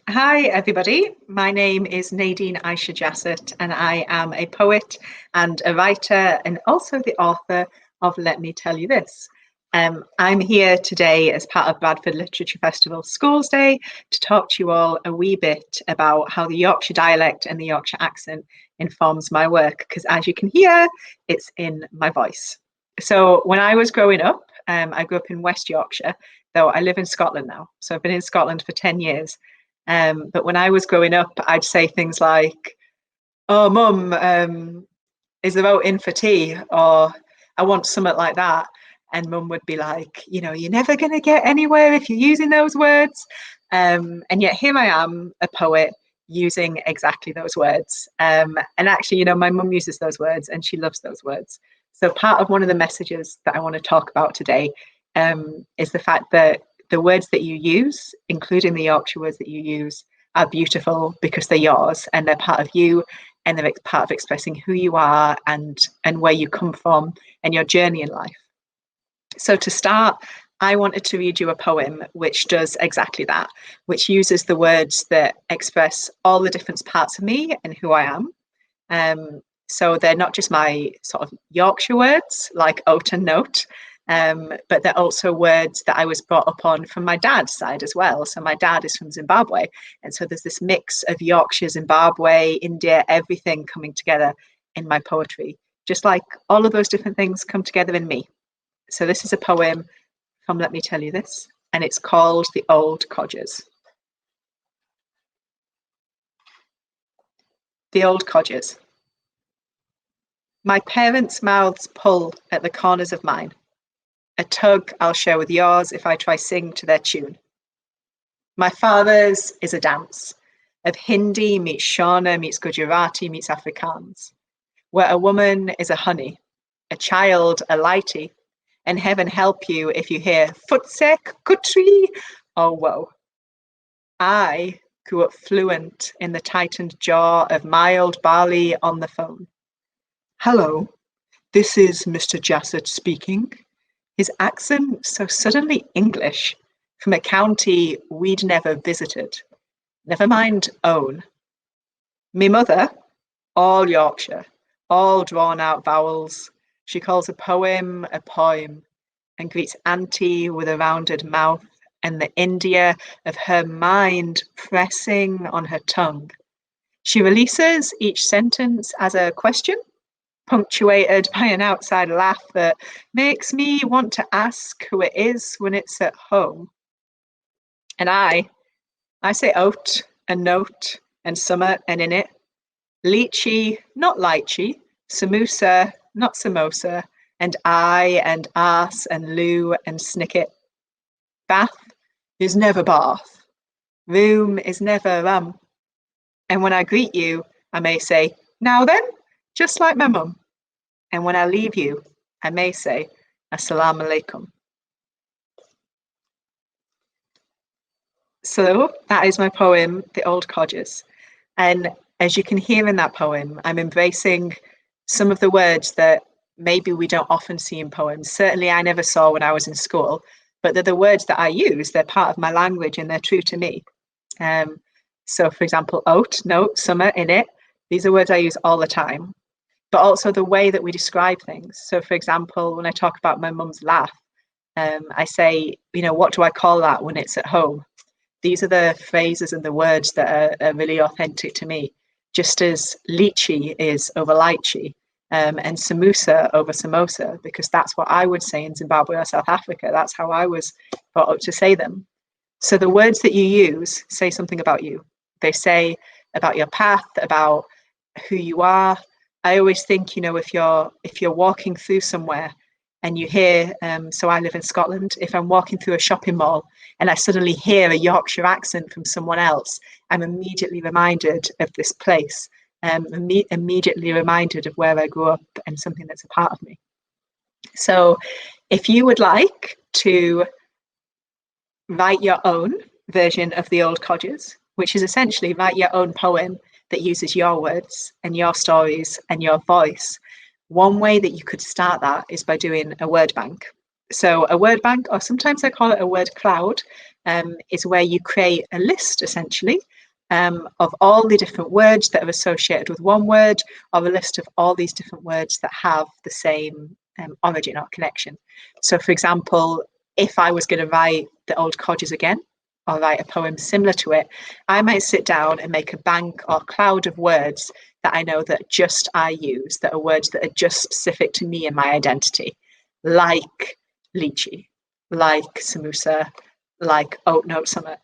Hi, everybody. My name is Nadine Aisha Jassat, and I am a poet and a writer, and also the author of Let Me Tell You This. I'm here today as part of Bradford Literature Festival Schools Day to talk to you all a wee bit about how the Yorkshire dialect and the Yorkshire accent informs my work, because as you can hear, it's in my voice. So when I was growing up, I grew up in West Yorkshire, though I live in Scotland now. So I've been in Scotland for 10 years. But when I was growing up, I'd say things like, "Oh, mum, is the vote in for tea?" Or "I want something like that." And mum would be like, "You're never going to get anywhere if you're using those words." And yet here I am, a poet, using exactly those words. And actually, my mum uses those words and she loves those words. So part of one of the messages that I want to talk about today is the fact that the words that you use, including the Yorkshire words that you use, are beautiful because they're yours and they're part of you, and they're part of expressing who you are and where you come from and your journey in life. So to start, I wanted to read you a poem which does exactly that, which uses the words that express all the different parts of me and who I am. So they're not just my sort of Yorkshire words like oat and note, but they're also words that I was brought up on from my dad's side as well. So my dad is from Zimbabwe. And so there's this mix of Yorkshire, Zimbabwe, India, everything coming together in my poetry, just like all of those different things come together in me. So this is a poem from Let Me Tell You This, and it's called The Old Codgers. The Old Codgers. My parents' mouths pull at the corners of mine. A tug I'll share with yours if I try sing to their tune. My father's is a dance of Hindi meets Shona meets Gujarati meets Afrikaans, where a woman is a honey, a child a lighty, and heaven help you if you hear futsek, kutri, or woe. I grew up fluent in the tightened jaw of mild barley on the phone. Hello, this is Mr. Jassat speaking. His accent so suddenly English from a county we'd never visited. Never mind own. Me mother, all Yorkshire, all drawn out vowels. She calls a poem, and greets auntie with a rounded mouth and the India of her mind pressing on her tongue. She releases each sentence as a question, punctuated by an outside laugh that makes me want to ask who it is when it's at home. And I say oat and note and summer and in it. Lychee, not lychee. Samosa, not samosa. And I and arse and loo and snicket. Bath is never bath. Room is never rum. And when I greet you, I may say, now then, just like my mum. And when I leave you, I may say, Assalamu alaikum. So that is my poem, The Old Codgers. And as you can hear in that poem, I'm embracing some of the words that maybe we don't often see in poems. Certainly I never saw when I was in school, but they're the words that I use. They're part of my language and they're true to me. So for example, oat, note, summer, in it. These are words I use all the time, but also the way that we describe things. So for example, when I talk about my mum's laugh, I say, what do I call that when it's at home? These are the phrases and the words that are really authentic to me, just as lychee is over lychee and samosa over samosa, because that's what I would say in Zimbabwe or South Africa. That's how I was brought up to say them. So the words that you use say something about you. They say about your path, about who you are. I always think, if you're walking through somewhere and you hear, so I live in Scotland, if I'm walking through a shopping mall and I suddenly hear a Yorkshire accent from someone else, I'm immediately reminded of this place, immediately reminded of where I grew up and something that's a part of me. So if you would like to write your own version of The Old Codgers, which is essentially write your own poem that uses your words and your stories and your voice, one way that you could start that is by doing a word bank. So a word bank, or sometimes I call it a word cloud, is where you create a list essentially of all the different words that are associated with one word, or a list of all these different words that have the same origin or connection. So, for example, if I was going to write the Old Codgers again, or write a poem similar to it, I might sit down and make a bank or cloud of words that I know that just I use, that are words that are just specific to me and my identity, like lychee, like samosa, like oat note summit.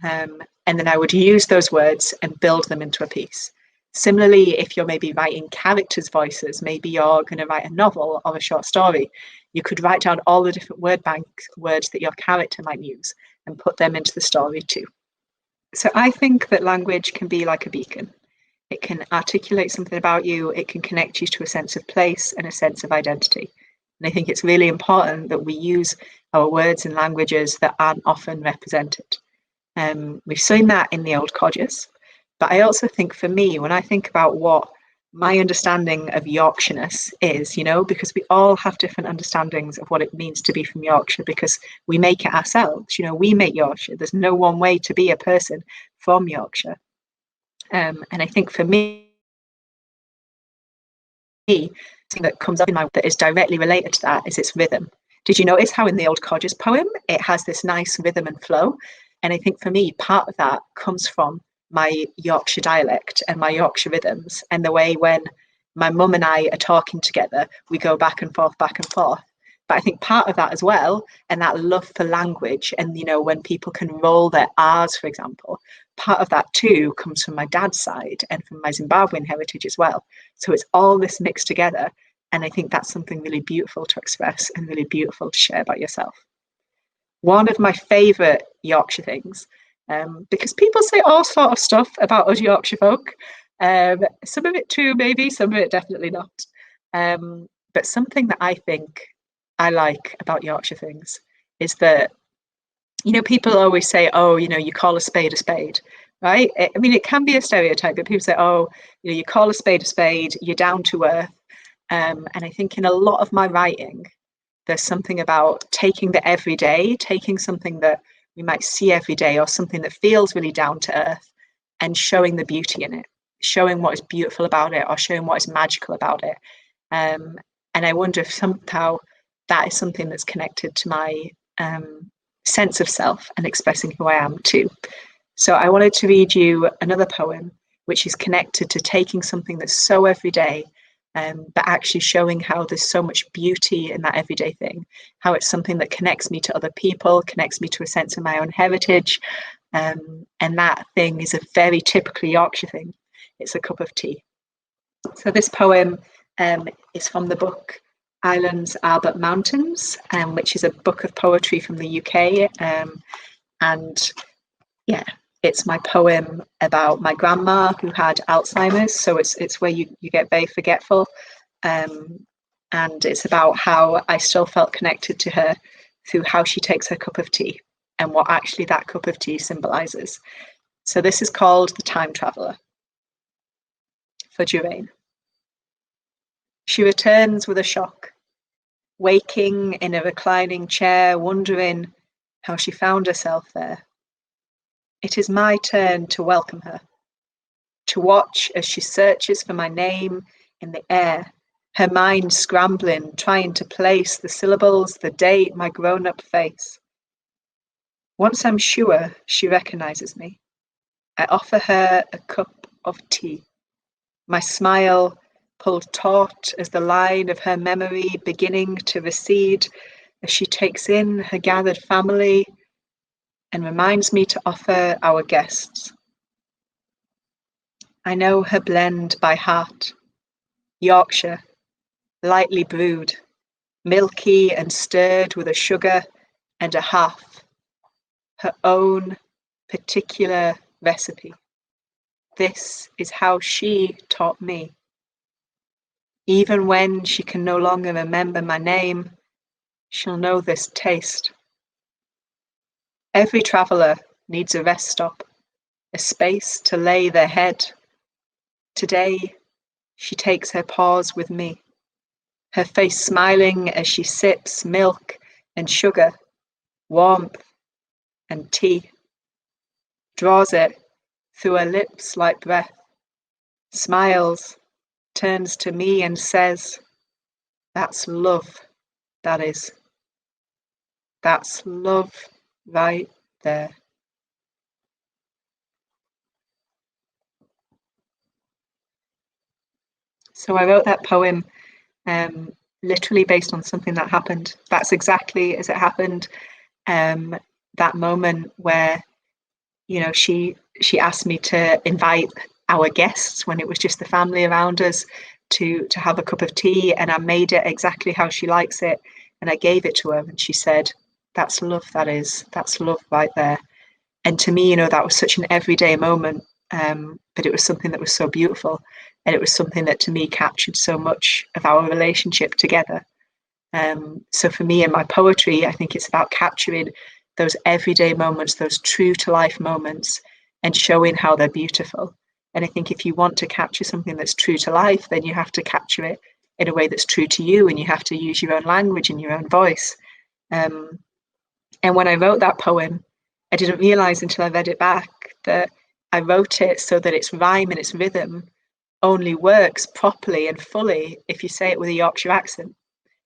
And then I would use those words and build them into a piece. Similarly, if you're maybe writing characters' voices, maybe you're going to write a novel or a short story, you could write down all the different word bank words that your character might use and put them into the story too. So I think that language can be like a beacon. It can articulate something about you, it can connect you to a sense of place and a sense of identity. And I think it's really important that we use our words and languages that aren't often represented. We've seen that in the Old Codgers, but I also think for me, when I think about what my understanding of Yorkshireness is, because we all have different understandings of what it means to be from Yorkshire because we make it ourselves. We make Yorkshire. There's no one way to be a person from Yorkshire. And I think for me, something that comes up in my that is directly related to that is its rhythm. Did you notice how in the Old Codgers poem it has this nice rhythm and flow? And I think for me, part of that comes from my Yorkshire dialect and my Yorkshire rhythms, and the way when my mum and I are talking together, we go back and forth, back and forth. But I think part of that as well, and that love for language, and when people can roll their R's, for example, part of that too comes from my dad's side and from my Zimbabwean heritage as well. So it's all this mixed together. And I think that's something really beautiful to express and really beautiful to share about yourself. One of my favourite Yorkshire things, because people say all sort of stuff about us Yorkshire folk, some of it true maybe, some of it definitely not. But something that I think I like about Yorkshire things is that, people always say, oh, you call a spade, right? I mean, it can be a stereotype, but people say, oh, you call a spade, you're down to earth. And I think in a lot of my writing, there's something about taking the everyday, taking something that we might see every day or something that feels really down to earth and showing the beauty in it, showing what is beautiful about it or showing what is magical about it. And I wonder if somehow that is something that's connected to my sense of self and expressing who I am too. So I wanted to read you another poem which is connected to taking something that's so everyday, but actually showing how there's so much beauty in that everyday thing, how it's something that connects me to other people, connects me to a sense of my own heritage. And that thing is a very typically Yorkshire thing. It's a cup of tea. So this poem is from the book Islands Are But Mountains, which is a book of poetry from the UK. And yeah, it's my poem about my grandma who had Alzheimer's. So it's where you get very forgetful. And it's about how I still felt connected to her through how she takes her cup of tea and what actually that cup of tea symbolises. So this is called The Time Traveller for Jurain. She returns with a shock, waking in a reclining chair, wondering how she found herself there. It is my turn to welcome her, to watch as she searches for my name in the air, her mind scrambling, trying to place the syllables, the date, my grown-up face. Once I'm sure she recognises me, I offer her a cup of tea, my smile pulled taut as the line of her memory beginning to recede as she takes in her gathered family and reminds me to offer our guests. I know her blend by heart, Yorkshire, lightly brewed, milky and stirred with a sugar and a half, her own particular recipe. This is how she taught me. Even when she can no longer remember my name, she'll know this taste. Every traveller needs a rest stop, a space to lay their head. Today, she takes her pause with me, her face smiling as she sips milk and sugar, warmth and tea, draws it through her lips like breath, smiles, turns to me and says, "That's love, that is. That's love right there." So I wrote that poem um, literally based on something that happened. That's exactly as it happened. Um, that moment where she asked me to invite our guests when it was just the family around us to have a cup of tea, and I made it exactly how she likes it, and I gave it to her, and she said, "That's love. That is. That's love right there." And to me, that was such an everyday moment, but it was something that was so beautiful, and it was something that to me captured so much of our relationship together. So for me in my poetry, I think it's about capturing those everyday moments, those true to life moments, and showing how they're beautiful. And I think if you want to capture something that's true to life, then you have to capture it in a way that's true to you, and you have to use your own language and your own voice. Um, and when I wrote that poem, I didn't realize until I read it back that I wrote it so that its rhyme and its rhythm only works properly and fully if you say it with a Yorkshire accent.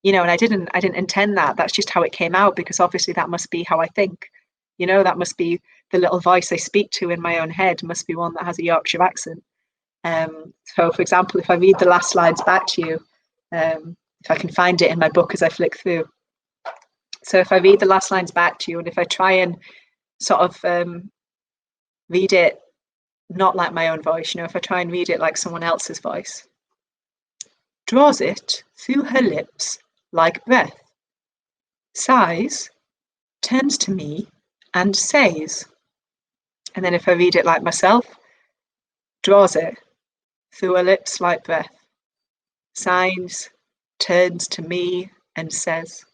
And I didn't intend that. That's just how it came out, because obviously that must be how I think. That must be the little voice I speak to in my own head must be one that has a Yorkshire accent. So for example, if I read the last lines back to you, if I can find it in my book as I flick through. So if I read the last lines back to you, and if I try and sort of read it not like my own voice, if I try and read it like someone else's voice. Draws it through her lips like breath, sighs, turns to me and says. And then if I read it like myself, draws it through her lips like breath, sighs, turns to me and says.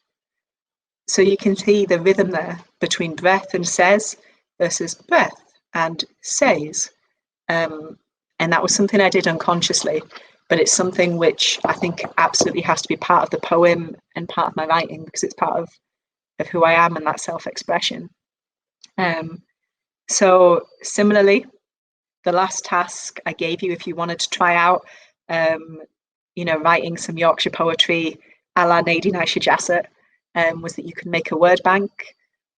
So you can see the rhythm there between breath and says versus breath and says. And that was something I did unconsciously, but it's something which I think absolutely has to be part of the poem and part of my writing, because it's part of who I am and that self-expression. So similarly, the last task I gave you, if you wanted to try out, writing some Yorkshire poetry a la Nadine Aisha Jassat, was that you could make a word bank.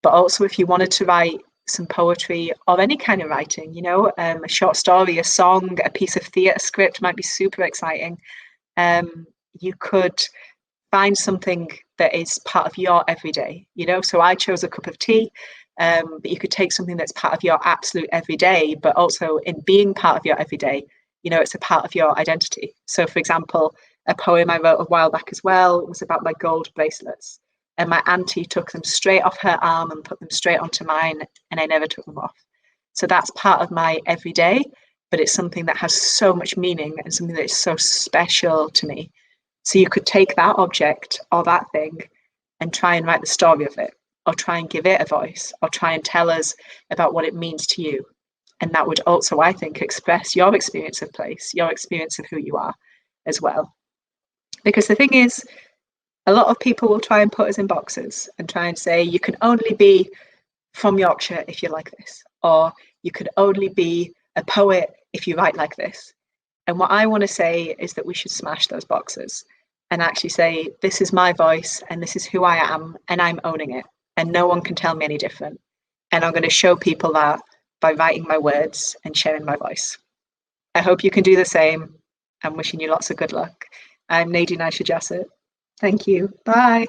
But also, if you wanted to write some poetry or any kind of writing, a short story, a song, a piece of theatre script might be super exciting. You could find something that is part of your everyday, So I chose a cup of tea, but you could take something that's part of your absolute everyday, but also in being part of your everyday, it's a part of your identity. So, for example, a poem I wrote a while back as well was about my gold bracelets. And my auntie took them straight off her arm and put them straight onto mine, and I never took them off. So that's part of my everyday, but it's something that has so much meaning and something that is so special to me. So you could take that object or that thing and try and write the story of it, or try and give it a voice, or try and tell us about what it means to you. And that would also, I think, express your experience of place, your experience of who you are as well. Because the thing is, a lot of people will try and put us in boxes and try and say, you can only be from Yorkshire if you're like this, or you could only be a poet if you write like this. And what I want to say is that we should smash those boxes and actually say, this is my voice and this is who I am, and I'm owning it, and no one can tell me any different. And I'm going to show people that by writing my words and sharing my voice. I hope you can do the same. I'm wishing you lots of good luck. I'm Nadine Aisha Jassat. Thank you. Bye.